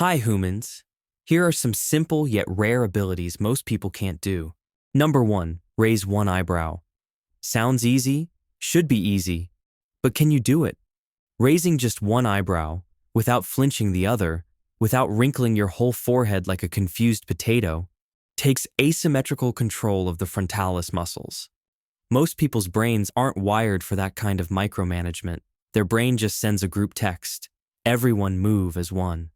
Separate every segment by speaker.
Speaker 1: Hi humans. Here are some simple yet rare abilities most people can't do. Number 1. Raise one eyebrow. Sounds easy, should be easy, but can you do it? Raising just one eyebrow, without flinching the other, without wrinkling your whole forehead like a confused potato, takes asymmetrical control of the frontalis muscles. Most people's brains aren't wired for that kind of micromanagement. Their brain just sends a group text. Everyone move as one.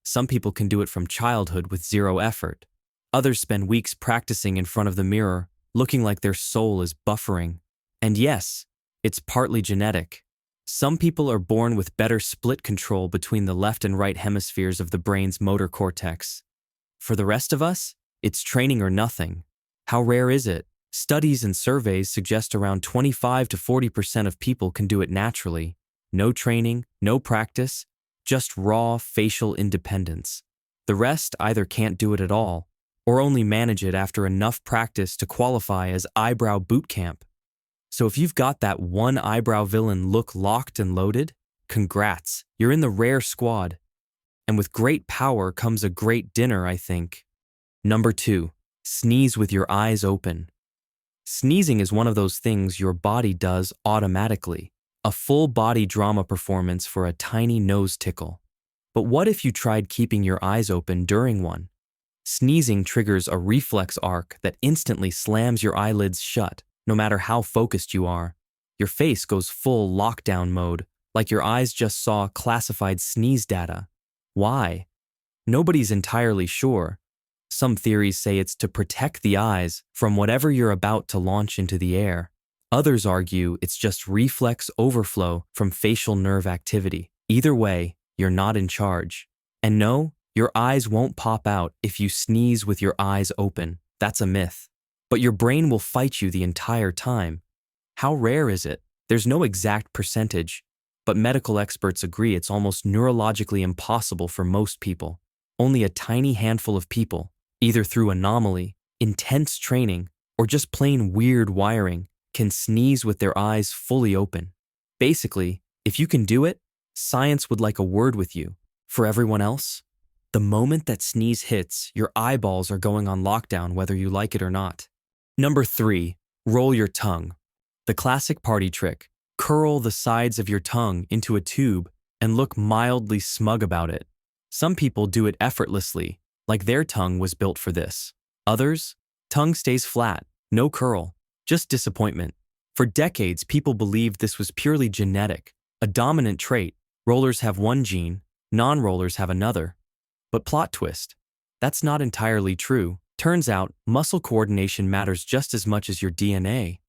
Speaker 1: Some people can do it from childhood with zero effort. Others spend weeks practicing in front of the mirror, looking like their soul is buffering. And yes, it's partly genetic. Some people are born with better split control between the left and right hemispheres of the brain's motor cortex. For the rest of us, it's training or nothing. How rare is it? Studies and surveys suggest around 25 to 40% of people can do it naturally. No training, no practice, just raw facial independence. The rest either can't do it at all, or only manage it after enough practice to qualify as eyebrow boot camp. So if you've got that one eyebrow villain look locked and loaded, congrats, you're in the rare squad. And with great power comes a great dinner, I think. Number 2, sneeze with your eyes open. Sneezing is one of those things your body does automatically. A full body drama performance for a tiny nose tickle. But what if you tried keeping your eyes open during one? Sneezing triggers a reflex arc that instantly slams your eyelids shut, no matter how focused you are. Your face goes full lockdown mode, like your eyes just saw classified sneeze data. Why? Nobody's entirely sure. Some theories say it's to protect the eyes from whatever you're about to launch into the air. Others argue it's just reflex overflow from facial nerve activity. Either way, you're not in charge. And no, your eyes won't pop out if you sneeze with your eyes open. That's a myth. But your brain will fight you the entire time. How rare is it? There's no exact percentage, but medical experts agree it's almost neurologically impossible for most people. Only a tiny handful of people, either through anomaly, intense training, or just plain weird wiring, can sneeze with their eyes fully open. Basically, if you can do it, science would like a word with you. For everyone else, the moment that sneeze hits, your eyeballs are going on lockdown whether you like it or not. Number 3, roll your tongue. The classic party trick, curl the sides of your tongue into a tube and look mildly smug about it. Some people do it effortlessly, like their tongue was built for this. Others, tongue stays flat, no curl. Just disappointment. For decades, people believed this was purely genetic, a dominant trait. Rollers have one gene, non-rollers have another. But plot twist, that's not entirely true. Turns out, muscle coordination matters just as much as your DNA.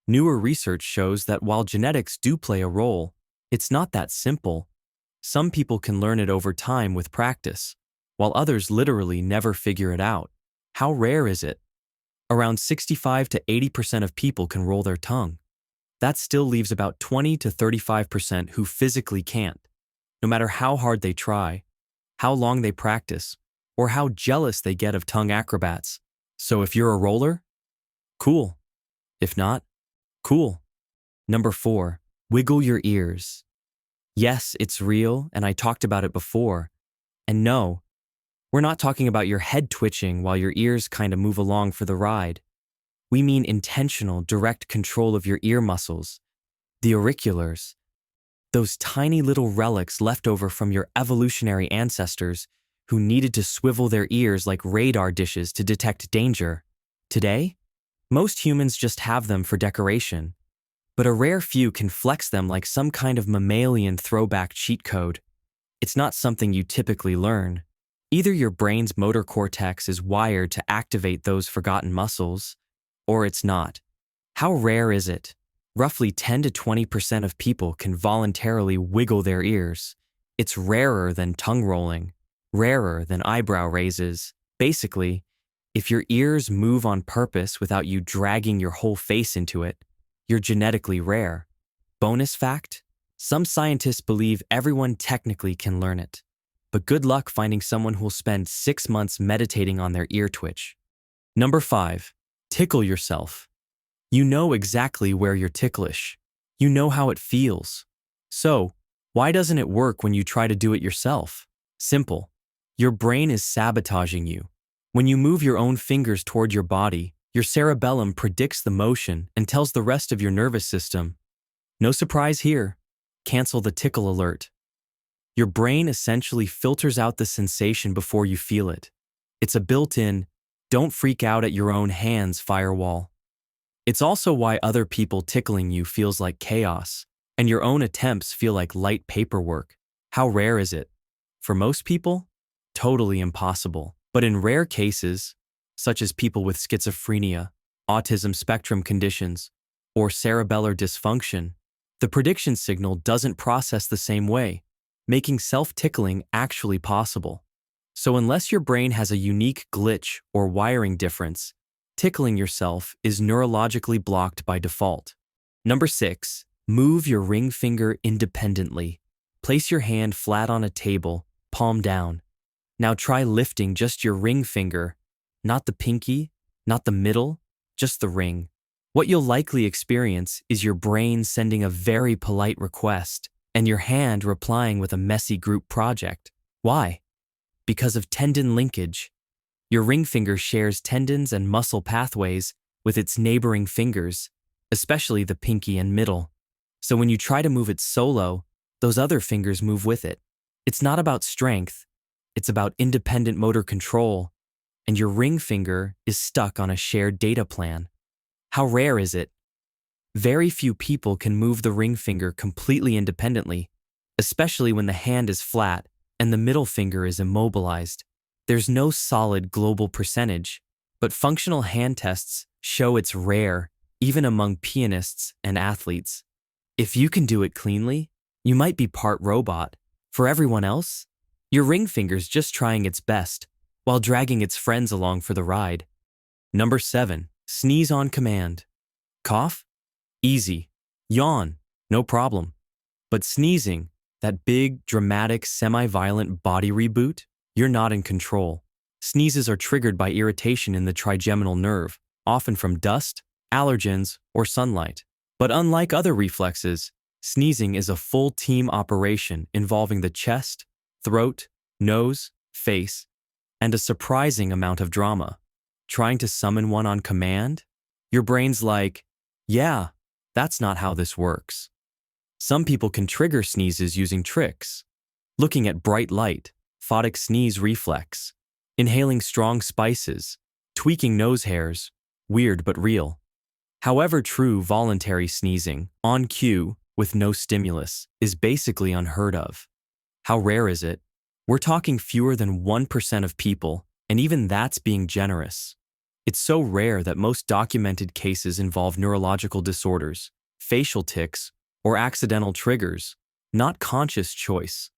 Speaker 1: Newer research shows that while genetics do play a role, it's not that simple. Some people can learn it over time with practice, while others literally never figure it out. How rare is it? Around 65 to 80% of people can roll their tongue. That still leaves about 20 to 35% who physically can't, no matter how hard they try, how long they practice, or how jealous they get of tongue acrobats. So if you're a roller, cool. If not, cool. Number 4, wiggle your ears. Yes, it's real, and I talked about it before. And no, we're not talking about your head twitching while your ears kind of move along for the ride. We mean intentional, direct control of your ear muscles, the auriculars, those tiny little relics left over from your evolutionary ancestors who needed to swivel their ears like radar dishes to detect danger. Today, most humans just have them for decoration, but a rare few can flex them like some kind of mammalian throwback cheat code. It's not something you typically learn. Either your brain's motor cortex is wired to activate those forgotten muscles, or it's not. How rare is it? Roughly 10 to 20% of people can voluntarily wiggle their ears. It's rarer than tongue rolling, rarer than eyebrow raises. Basically, if your ears move on purpose without you dragging your whole face into it, you're genetically rare. Bonus fact, some scientists believe everyone technically can learn it. But good luck finding someone who'll spend 6 months meditating on their ear twitch. Number 5, tickle yourself. You know exactly where you're ticklish. You know how it feels. So, why doesn't it work when you try to do it yourself? Simple. Your brain is sabotaging you. When you move your own fingers toward your body, your cerebellum predicts the motion and tells the rest of your nervous system, no surprise here, cancel the tickle alert. Your brain essentially filters out the sensation before you feel it. It's a built-in, don't freak out at your own hands firewall. It's also why other people tickling you feels like chaos, and your own attempts feel like light paperwork. How rare is it? For most people, totally impossible. But in rare cases, such as people with schizophrenia, autism spectrum conditions, or cerebellar dysfunction, the prediction signal doesn't process the same way, making self-tickling actually possible. So unless your brain has a unique glitch or wiring difference, tickling yourself is neurologically blocked by default. Number 6, move your ring finger independently. Place your hand flat on a table, palm down. Now try lifting just your ring finger, not the pinky, not the middle, just the ring. What you'll likely experience is your brain sending a very polite request and your hand replying with a messy group project. Why? Because of tendon linkage. Your ring finger shares tendons and muscle pathways with its neighboring fingers, especially the pinky and middle. So when you try to move it solo, those other fingers move with it. It's not about strength, it's about independent motor control, and your ring finger is stuck on a shared data plan. How rare is it? Very few people can move the ring finger completely independently, especially when the hand is flat and the middle finger is immobilized. There's no solid global percentage, but functional hand tests show it's rare, even among pianists and athletes. If you can do it cleanly, you might be part robot. For everyone else, your ring finger's just trying its best, while dragging its friends along for the ride. Number 7, sneeze on command. Cough? Easy. Yawn? No problem. But sneezing, that big, dramatic, semi-violent body reboot? You're not in control. Sneezes are triggered by irritation in the trigeminal nerve, often from dust, allergens, or sunlight. But unlike other reflexes, sneezing is a full team operation involving the chest, throat, nose, face, and a surprising amount of drama. Trying to summon one on command? Your brain's like, yeah, that's not how this works. Some people can trigger sneezes using tricks. Looking at bright light, photic sneeze reflex. Inhaling strong spices, tweaking nose hairs, weird but real. However, true voluntary sneezing, on cue, with no stimulus, is basically unheard of. How rare is it? We're talking fewer than 1% of people, and even that's being generous. It's so rare that most documented cases involve neurological disorders, facial tics, or accidental triggers, not conscious choice.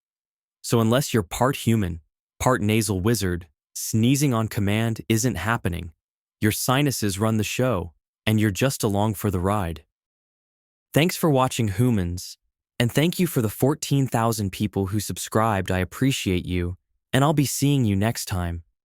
Speaker 1: So unless you're part human, part nasal wizard, sneezing on command isn't happening. Your sinuses run the show, and you're just along for the ride. Thanks for watching Humans, and thank you for the 14,000 people who subscribed. I appreciate you, and I'll be seeing you next time.